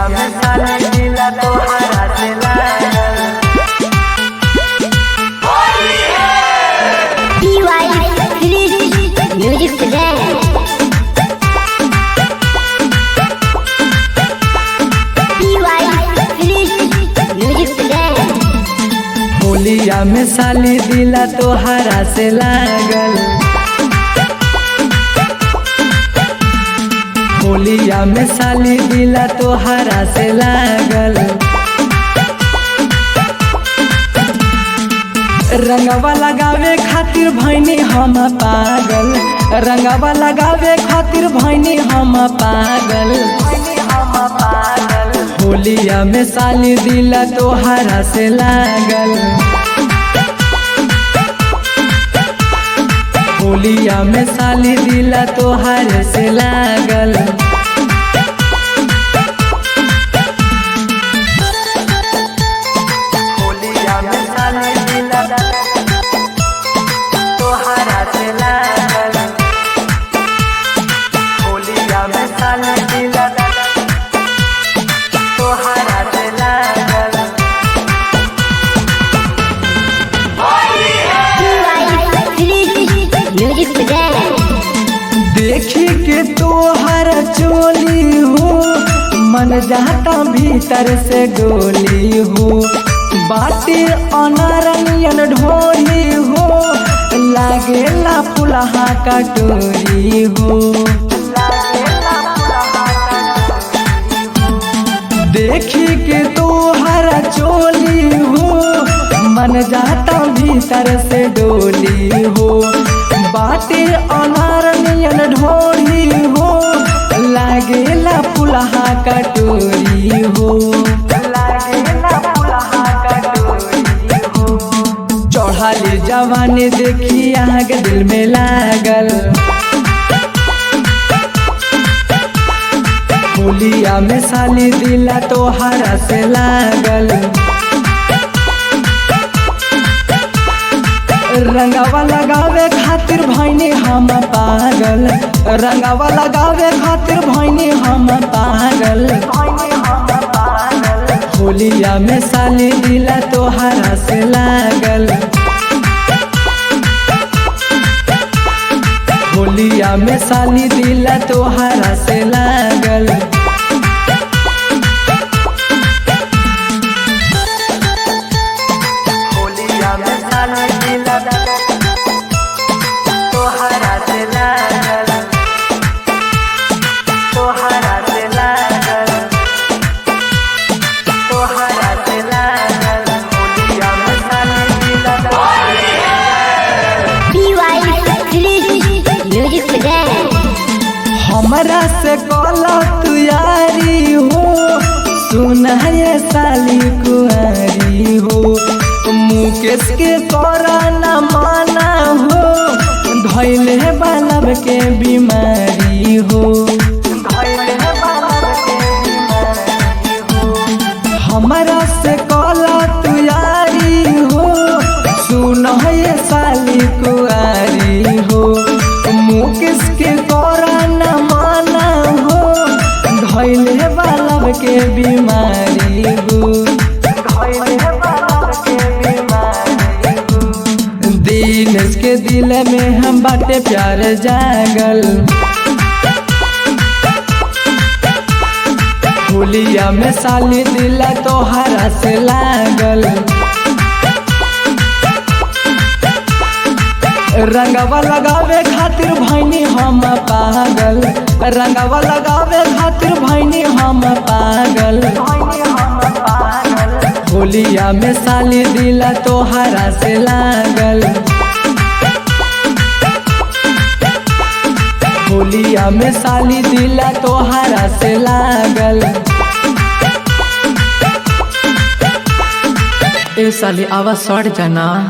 में साली दिला तोहरा से लागल। म्यूजिक होलिया में साली दिला तोहरा से लागल। होलिया में साली दिला तोहरा से लागल। रंगवा लगावे खातिर भैनी हम पागल। रंगवा लगावे खातिर भैनी हम पागल। होलिया में साली दिला तोहरा से लागल। होलिया में साली दिला तोहरा से लागल। होलिया में साली दिला तोहरा से लागल। होलिया में साली दिला तोहरा से लागल। देखी के तोहर चोली हो मन जाता भीतर से डोली हो। बाटे अनारनियन ढोली हो लागेला पुलहा कटोरी हो। देखी के तोहर चोली हो मन जाता भीतर से डोली हो। बाटे अनारनियन ढोली हो लागेला पुलहा कटोरी हो। चढ़ाली जवानी देखी यहाँ के दिल में लागल। होलिया में साली दिला तोहरा से लागल। रंगवा लगावे खातिर भैनी हम पागल। रंगवा लगावे खातिर भैनी हम पागल। होलिया में साली दिला तोहरा से लागल। होलिया में साली दिला तोहरा से लागल। होलिया में साली दिला तोहरा से लागल। तोहरा से लागल। तोहरा से लागल। होलिया में साली दिला हमरा से कला तू यारी हो सुना ये साली कुआरी हो। मुकेश के तोरा न माना हो धैले बालब के बीमारी हो। हमरा से कला तू यारी हो सुना ये साली कुआरी हो। मुकेश के तोरा न माना हो धैले बालब के बीमारी हो। दिनेश के दिल में हम बाटे प्यार जागल। होलिया में साली दिला तोहरा से लागल। रंगवा लगावे खातिर भैनी हम पागल। रंगवा लगावे खातिर भैनी हम पागल। होलिया में साली दिला तोहरा से लागल। होलिया में साली दिला तोहरा से लागल। ए साली आवाज सड़ जाना।